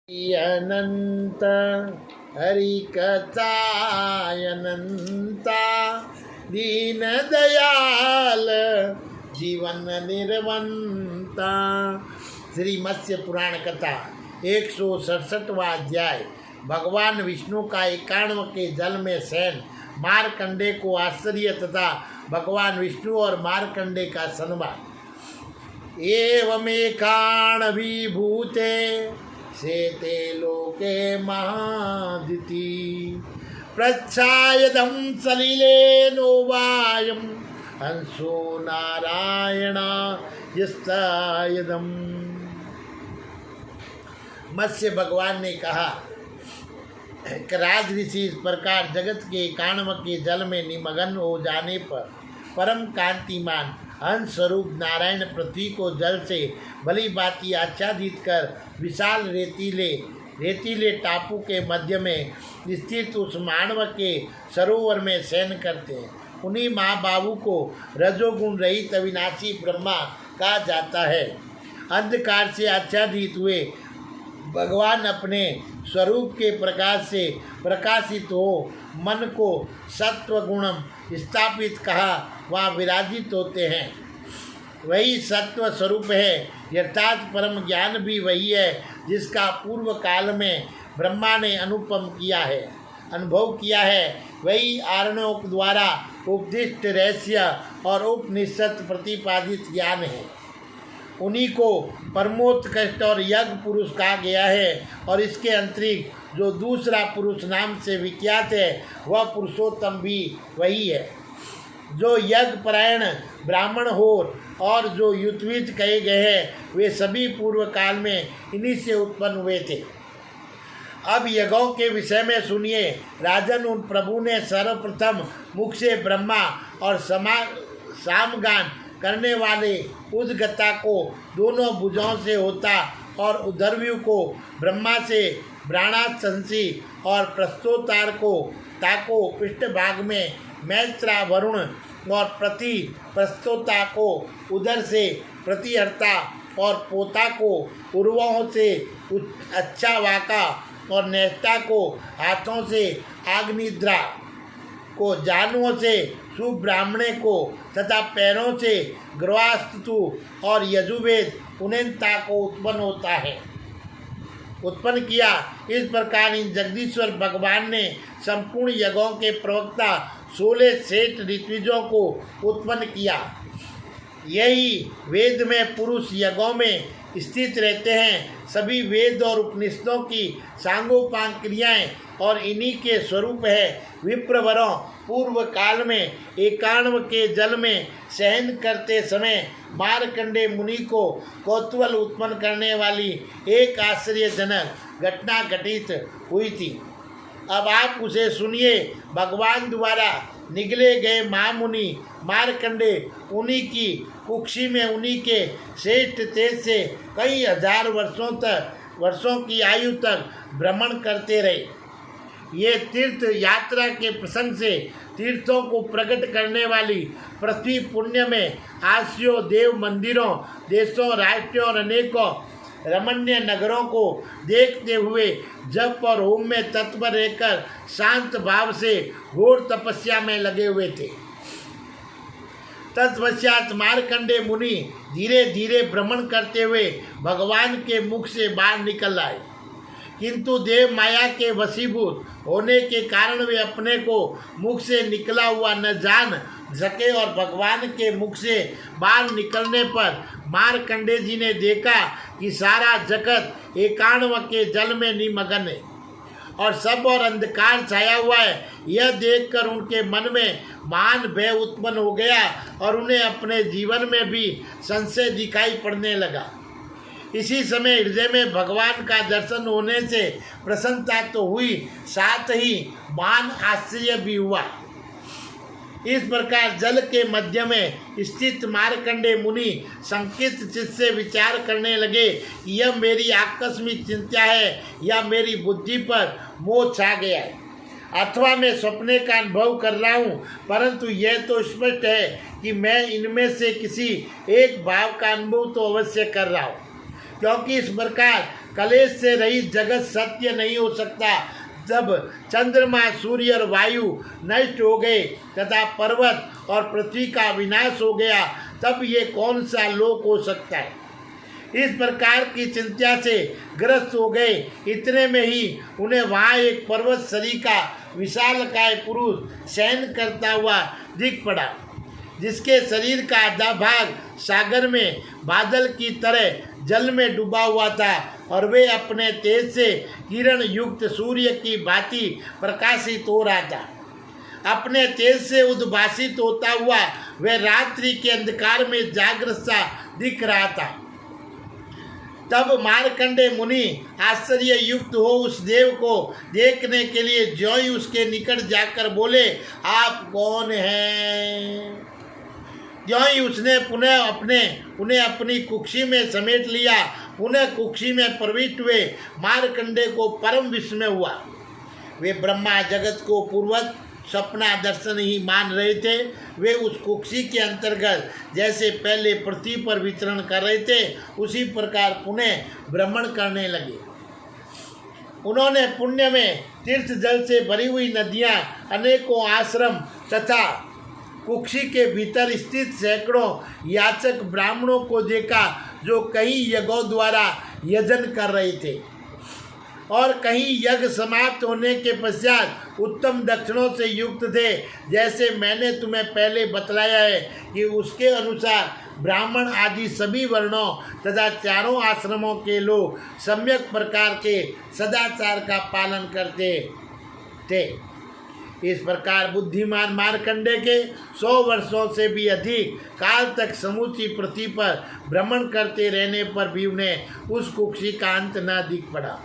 अनंत हरि कथा अनंता दीन दयाल जीवन निर्वंता। श्री मत्स्य पुराण कथा 167वां अध्याय। भगवान विष्णु का 91 के जल में शयन, मारकंडे को आश्चर्य तथा भगवान विष्णु और मारकंडे का संवाद। एवमेकाण विभूते शेते लोके महादिति प्रच्छायदं सलिलेनो वायं हंसो नारायण यस्तायदम्। मत्स्य भगवान ने कहा कि राज ऋषि इस प्रकार जगत के 91 के जल में निमग्न हो जाने पर परम कांतिमान हंस स्वरूप नारायण पृथ्वी को जल से भली भांति आच्छादित कर विशाल रेतीले टापू के मध्य में स्थित उस मानव के सरोवर में शयन करते हैं। उन्हीं महाबाहु को रजोगुण रहित अविनाशी ब्रह्मा कहा जाता है। अंधकार से आच्छादित हुए भगवान अपने स्वरूप के प्रकाश से प्रकाशित हो मन को सत्व गुणम स्थापित कहा वहाँ विराजित होते हैं। वही सत्व स्वरूप है, यथार्थ परम ज्ञान भी वही है जिसका पूर्व काल में ब्रह्मा ने अनुभव किया है। वही आरणों द्वारा उपदिष्ट रहस्य और उपनिषद प्रतिपादित ज्ञान है। उन्हीं को परमोत्कृष्ट और यज्ञ पुरुष कहा गया है और इसके अंतरिक्त जो दूसरा पुरुष नाम से विख्यात है वह पुरुषोत्तम भी वही है। जो यज्ञ परायण ब्राह्मण हो और जो युतविद कहे गए हैं वे सभी पूर्व काल में इन्हीं से उत्पन्न हुए थे। अब यज्ञों के विषय में सुनिए। राजन, उन प्रभु ने सर्वप्रथम मुख से ब्रह्मा और सामगान करने वाले उद्गता को दोनों भुजाओं से होता और उदरव्यू को ब्रह्मा से ब्राणाशंसी और प्रस्तोतार को ताको पृष्ठभाग में मैत्रा वरुण और प्रति प्रस्तोता को उदर से प्रतिहर्ता और पोता को उर्वों से अच्छा वाका और नेष्टा को हाथों से आग्निद्रा को जानुओं से सुब्राह्मणे को तथा पैरों से ग्रवास्तु और यजुर्वेद उन्नता को उत्पन्न किया। इस प्रकार इन जगदीश्वर भगवान ने संपूर्ण यज्ञों के प्रवक्ता 16 श्रेष्ठ ऋत्विजों को उत्पन्न किया। यही वेद में पुरुष यज्ञों में स्थित रहते हैं। सभी वेद और उपनिषदों की सांगोपांग क्रियाएं और इन्हीं के स्वरूप है। विप्रवरों पूर्व काल में 91 के जल में शयन करते समय मारकंडे मुनि को कौतूहल उत्पन्न करने वाली एक आश्चर्यजनक घटना घटित हुई थी। अब आप उसे सुनिए। भगवान द्वारा निगले गए महामुनि मारकंडे उन्हीं की कुक्षी में उन्हीं के श्रेष्ठ तेज से कई हजार वर्षों की आयु तक भ्रमण करते रहे। ये तीर्थ यात्रा के प्रसंग से तीर्थों को प्रकट करने वाली पृथ्वी पुण्य में आश्रयों देव मंदिरों देशों राष्ट्रों और अनेकों रमणीय नगरों को देखते हुए जप और होम में तत्पर रहकर शांत भाव से घोर तपस्या में लगे हुए थे। तत्पश्चात मारकंडे मुनि धीरे धीरे भ्रमण करते हुए भगवान के मुख से बाहर निकल आए, किंतु देव माया के वशीभूत होने के कारण वे अपने को मुख से निकला हुआ न जान सके और भगवान के मुख से बाहर निकलने पर मारकंडे जी ने देखा कि सारा जगत 91 के जल में निमग्न है और सब और अंधकार छाया हुआ है। यह देखकर उनके मन में महान भय उत्पन्न हो गया और उन्हें अपने जीवन में भी संशय दिखाई पड़ने लगा। इसी समय हृदय में भगवान का दर्शन होने से प्रसन्नता तो हुई, साथ ही महान आश्चर्य भी हुआ। इस प्रकार जल के मध्य में स्थित मारकंडे मुनि संकित चित्त से विचार करने लगे कि यह मेरी आकस्मिक चिंता है या मेरी बुद्धि पर मोह छा गया है अथवा मैं सपने का अनुभव कर रहा हूँ, परंतु यह तो स्पष्ट है कि मैं इनमें से किसी एक भाव का अनुभव तो अवश्य कर रहा हूँ। क्योंकि इस प्रकार कलेश से रहित जगत सत्य नहीं हो सकता। जब चंद्रमा, सूर्य और वायु नष्ट हो गए तथा पर्वत और पृथ्वी का विनाश हो गया, तब ये कौन सा लोक हो सकता है। इस प्रकार की चिंता से ग्रस्त हो गए। इतने में ही उन्हें वहाँ एक पर्वत सरीखा विशालकाय पुरुष शयन करता हुआ दिख पड़ा, जिसके शरीर का आधा भाग सागर में बादल की तरह जल में डूबा हुआ था और वे अपने तेज से किरण युक्त सूर्य की भांति प्रकाशित हो रहा था। अपने तेज से उद्भासित होता हुआ वह रात्रि के अंधकार में जागृत सा दिख रहा था। तब मार्कंडे मुनि आश्चर्य युक्त हो उस देव को देखने के लिए ज्यों ही उसके निकट जाकर बोले, आप कौन हैं। ज्यों ही उसने उन्हें अपनी कुक्षी में समेट लिया, पुनः कुक्षी में प्रविष्ट हुए मार्कंडे को परम विस्मय हुआ। वे ब्रह्मा जगत को पूर्वत सपना दर्शन ही मान रहे थे। वे उस कुक्षी के अंतर्गत जैसे पहले पृथ्वी पर विचरण कर रहे थे, उसी प्रकार पुनः भ्रमण करने लगे। उन्होंने पुण्य में तीर्थ जल से भरी हुई नदियाँ, अनेकों आश्रम तथा कुक्षी के भीतर स्थित सैकड़ों याचक ब्राह्मणों को देखा, जो कई यज्ञों द्वारा यजन कर रहे थे और कहीं यज्ञ समाप्त होने के पश्चात उत्तम दक्षिणों से युक्त थे। जैसे मैंने तुम्हें पहले बतलाया है कि उसके अनुसार ब्राह्मण आदि सभी वर्णों तथा चारों आश्रमों के लोग सम्यक प्रकार के सदाचार का पालन करते थे। इस प्रकार बुद्धिमान मार्कंडे के 100 वर्षों से भी अधिक काल तक समूची पृथ्वी पर भ्रमण करते रहने पर भी उन्हें उस कुक्षी का अंत न दिख पड़ा।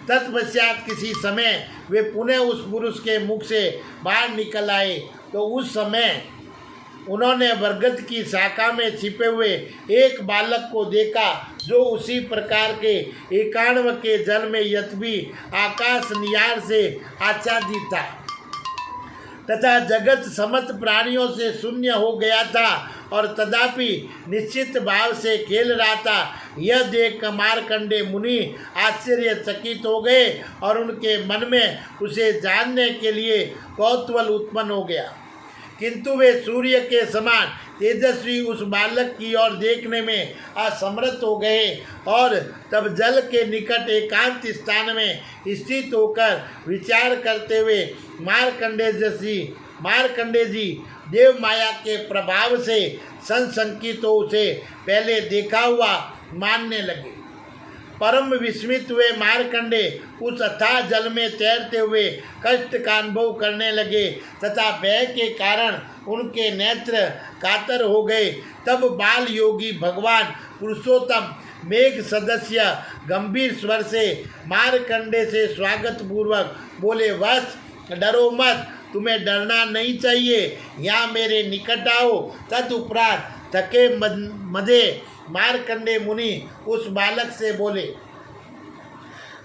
तत्पश्चात किसी समय वे पुनः उस पुरुष के मुख से बाहर निकल आए, तो उस समय उन्होंने बरगद की शाखा में छिपे हुए एक बालक को देखा, जो उसी प्रकार के एकाण्व के जल में यद्यपि आकाश नियार से आच्छादित था तथा जगत समस्त प्राणियों से शून्य हो गया था और तथापि निश्चित भाव से खेल रहा था। यह देख मार्कंडे मुनि आश्चर्यचकित हो गए और उनके मन में उसे जानने के लिए कौतूहल उत्पन्न हो गया, किंतु वे सूर्य के समान तेजस्वी उस बालक की ओर देखने में असमर्थ हो गए। और तब जल के निकट एकांत स्थान में स्थित होकर विचार करते हुए मार्कंडे जी देव माया के प्रभाव से संशंकित हो उसे पहले देखा हुआ मानने लगे। परम विस्मित हुए मार्कंडे उस अथाह जल में तैरते हुए कष्ट का अनुभव करने लगे तथा भय के कारण उनके नेत्र कातर हो गए। तब बाल योगी भगवान पुरुषोत्तम मेघ सदस्य गंभीर स्वर से मार्कंडे से स्वागत पूर्वक बोले, वत्स डरो मत, तुम्हें डरना नहीं चाहिए, यहाँ मेरे निकट आओ। तदुपरांत थके मदे मार्कंडे मुनि उस बालक से बोले।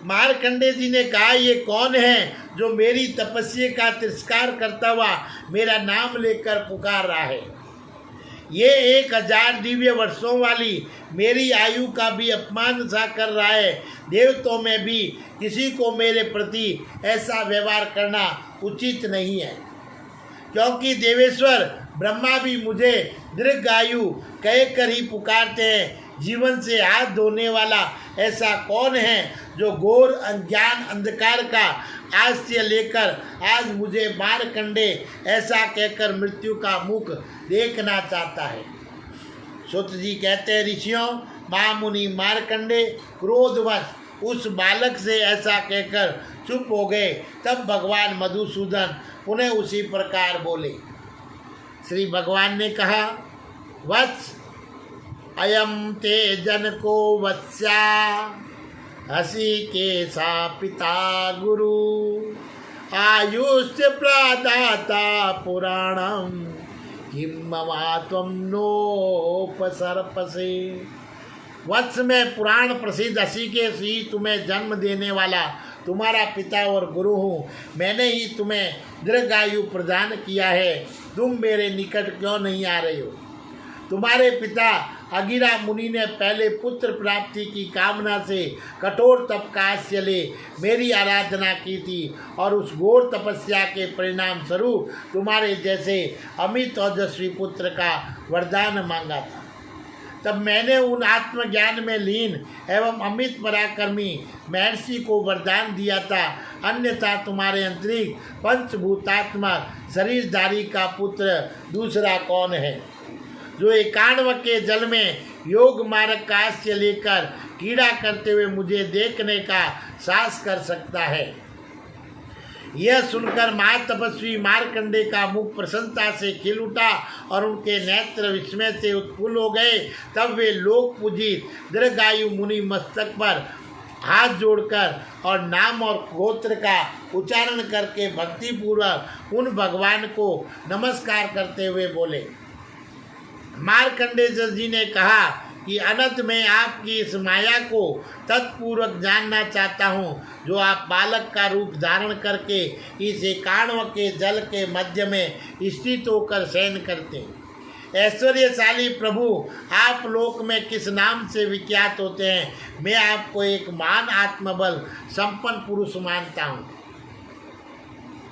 मार्कंडे जी ने कहा, ये कौन है जो मेरी तपस्या का तिरस्कार करता हुआ मेरा नाम लेकर पुकार रहा है। ये 1000 दिव्य वर्षों वाली मेरी आयु का भी अपमान सा कर रहा है। देवताओं में भी किसी को मेरे प्रति ऐसा व्यवहार करना उचित नहीं है, क्योंकि देवेश्वर ब्रह्मा भी मुझे दीर्घायु कहकर ही पुकारते हैं। जीवन से हाथ धोने वाला ऐसा कौन है जो घोर अज्ञान अंधकार का आश्रय लेकर आज मुझे मार्कंडे ऐसा कहकर मृत्यु का मुख देखना चाहता है। सुत जी कहते हैं, ऋषियों, महामुनि मार्कंडे क्रोधवश उस बालक से ऐसा कहकर चुप हो गए। तब भगवान मधुसूदन पुनः उसी प्रकार बोले। श्री भगवान ने कहा, वत्स अयम ते जनको वत्स्या हसी के सा पिता गुरु आयुष्य प्रदाता पुराणम किम ममात्वम नोपसर्पसे। वत्स में पुराण प्रसिद्ध ऋषिकेश ही तुम्हें जन्म देने वाला तुम्हारा पिता और गुरु हूँ। मैंने ही तुम्हें दीर्घायु प्रदान किया है। तुम मेरे निकट क्यों नहीं आ रहे हो। तुम्हारे पिता अगिरा मुनि ने पहले पुत्र प्राप्ति की कामना से कठोर तप काश चले मेरी आराधना की थी और उस घोर तपस्या के परिणाम स्वरूप तुम्हारे जैसे अमित ओजस्वी पुत्र का वरदान मांगा था। तब मैंने उन आत्मज्ञान में लीन एवं अमित पराक्रमी महर्षि को वरदान दिया था, अन्यथा तुम्हारे अंतरिक्ष पंचभूतात्मक शरीरधारी का पुत्र दूसरा कौन है, जो एकाण्व के जल में योग मार्ग काश से लेकर कीड़ा करते हुए मुझे देखने का साहस कर सकता है। यह सुनकर महातपस्वी मार्कंडे का मुख प्रसन्नता से खिल उठा और उनके नेत्र विस्मय से उत्फुल्ल हो गए। तब वे लोक पूजित दीर्घायु मुनि मस्तक पर हाथ जोड़कर और नाम और गोत्र का उच्चारण करके भक्तिपूर्वक उन भगवान को नमस्कार करते हुए बोले। मार्कंडेय जी ने कहा कि अनंत मैं आपकी इस माया को तत्पूर्वक जानना चाहता हूँ, जो आप बालक का रूप धारण करके इस एकाण्व के जल के मध्य में स्थित होकर शयन करते हैं। ऐश्वर्यशाली प्रभु, आप लोक में किस नाम से विख्यात होते हैं? मैं आपको एक महान आत्मबल संपन्न पुरुष मानता हूँ,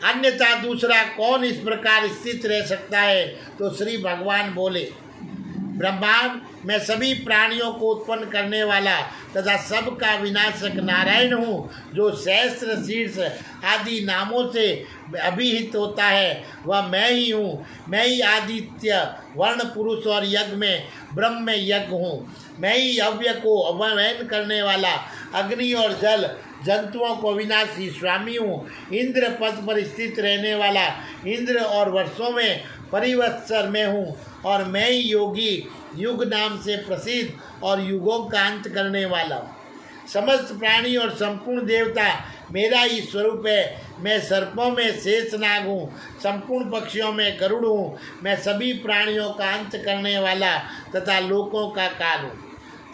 अन्यथा दूसरा कौन इस प्रकार स्थित रह सकता है? तो श्री भगवान बोले, ब्रह्मांड मैं सभी प्राणियों को उत्पन्न करने वाला तथा सबका विनाशक नारायण हूँ, जो सहस्त्र शीर्ष आदि नामों से अभिहित होता है, वह मैं ही हूँ। मैं ही आदित्य वर्ण पुरुष और यज्ञ में ब्रह्म में यज्ञ हूँ। मैं ही अव्यय को अवयन करने वाला अग्नि और जल जंतुओं को विनाशी स्वामी हूँ। इंद्र पद पर स्थित रहने वाला इंद्र और वर्षों में परिवत्सर में हूँ और मैं ही योगी युग नाम से प्रसिद्ध और युगों का अंत करने वाला हूँ। समस्त प्राणी और संपूर्ण देवता मेरा ही स्वरूप है। मैं सर्पों में शेषनाग हूँ, संपूर्ण पक्षियों में गरुड़ हूँ। मैं सभी प्राणियों का अंत करने वाला तथा लोकों का काल हूँ।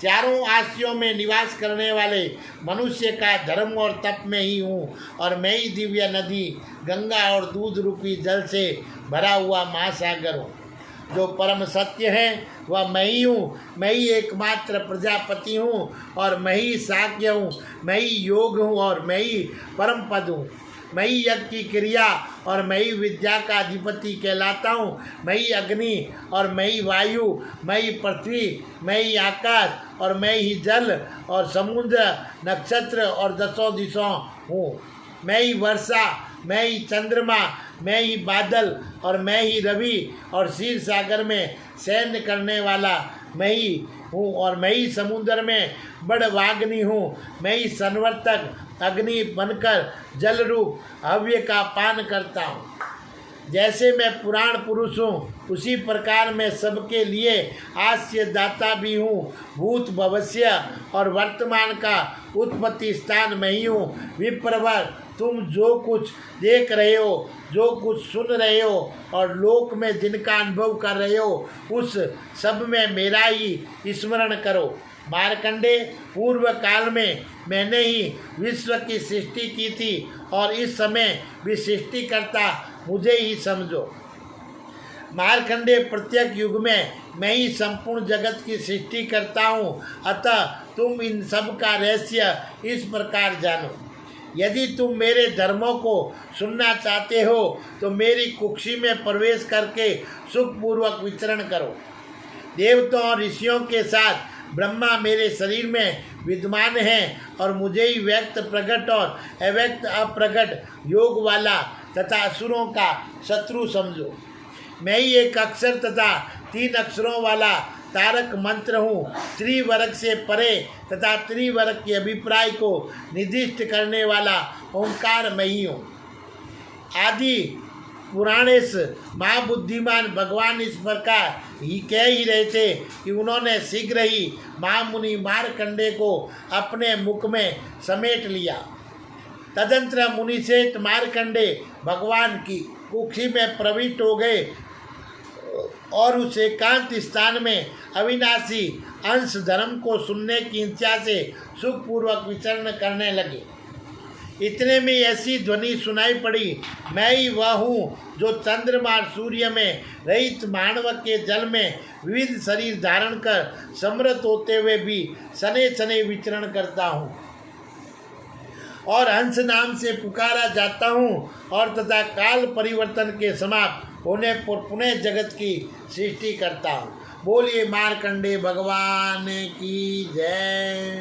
चारों आसियों में निवास करने वाले मनुष्य का धर्म और तप में ही हूँ और मैं ही दिव्य नदी गंगा और दूध रूपी जल से भरा हुआ महासागर हूँ। जो परम सत्य है वह मैं ही हूँ। मैं ही एकमात्र प्रजापति हूँ और मैं ही साक्य हूँ। मैं ही योग हूँ और मैं ही परम पद हूँ। मैं ही यज्ञ की क्रिया और मैं ही विद्या का अधिपति कहलाता हूँ। मैं ही अग्नि और मैं ही वायु, मैं ही पृथ्वी, मैं ही आकाश और मैं ही जल और समुद्र, नक्षत्र और दसों दिशाओं हूँ। मैं ही वर्षा, मैं ही चंद्रमा, मैं ही बादल और मैं ही रवि और क्षीर सागर में शयन करने वाला मैं ही हूँ और मैं ही समुद्र में बड़वाग्नि हूँ। मैं ही संवर्तक अग्नि बनकर जल रूप हव्य का पान करता हूँ। जैसे मैं पुराण पुरुष हूँ, उसी प्रकार मैं सबके लिए आस्य दाता भी हूँ। भूत भविष्य और वर्तमान का उत्पत्ति स्थान मैं ही हूँ। विप्रवर, तुम जो कुछ देख रहे हो, जो कुछ सुन रहे हो और लोक में जिनका अनुभव कर रहे हो, उस सब में मेरा ही स्मरण करो। मार्कंडे, पूर्व काल में मैंने ही विश्व की सृष्टि की थी और इस समय भी सृष्टिकर्ता मुझे ही समझो। मार्कंडे, प्रत्येक युग में मैं ही संपूर्ण जगत की सृष्टि करता हूँ, अतः तुम इन सब का रहस्य इस प्रकार जानो। यदि तुम मेरे धर्मों को सुनना चाहते हो तो मेरी कुक्षी में प्रवेश करके सुखपूर्वक विचरण करो। देवताओं और ऋषियों के साथ ब्रह्मा मेरे शरीर में विद्यमान है और मुझे ही व्यक्त प्रकट और अव्यक्त अप्रकट योग वाला तथा असुरों का शत्रु समझो। मैं ही एक अक्षर तथा 3 अक्षरों वाला तारक मंत्र हूँ। त्रिवर्ग से परे तथा त्रिवर्ग के अभिप्राय को निर्दिष्ट करने वाला ओंकार मैं ही हूँ। आदि पुराणेश महाबुद्धिमान भगवान इस प्रकार ही कह ही रहे थे कि उन्होंने शीघ्र ही महामुनि मार्कंडे को अपने मुख में समेट लिया। तदंतर मुनिश्रेष्ठ मार्कंडे भगवान की कुक्षी में प्रविष्ट हो गए और उस एकांत स्थान में अविनाशी अंश धर्म को सुनने की इच्छा से सुखपूर्वक विचरण करने लगे। इतने में ऐसी ध्वनि सुनाई पड़ी, मैं ही वह हूँ जो चंद्रमा और सूर्य में रहित मानव के जल में विविध शरीर धारण कर समृद्ध होते हुए भी सने सने विचरण करता हूँ और हंस नाम से पुकारा जाता हूँ और तथा काल परिवर्तन के समाप्त होने पर पुनः जगत की सृष्टि करता हूँ। बोलिए मार्कंडेय भगवान की जय।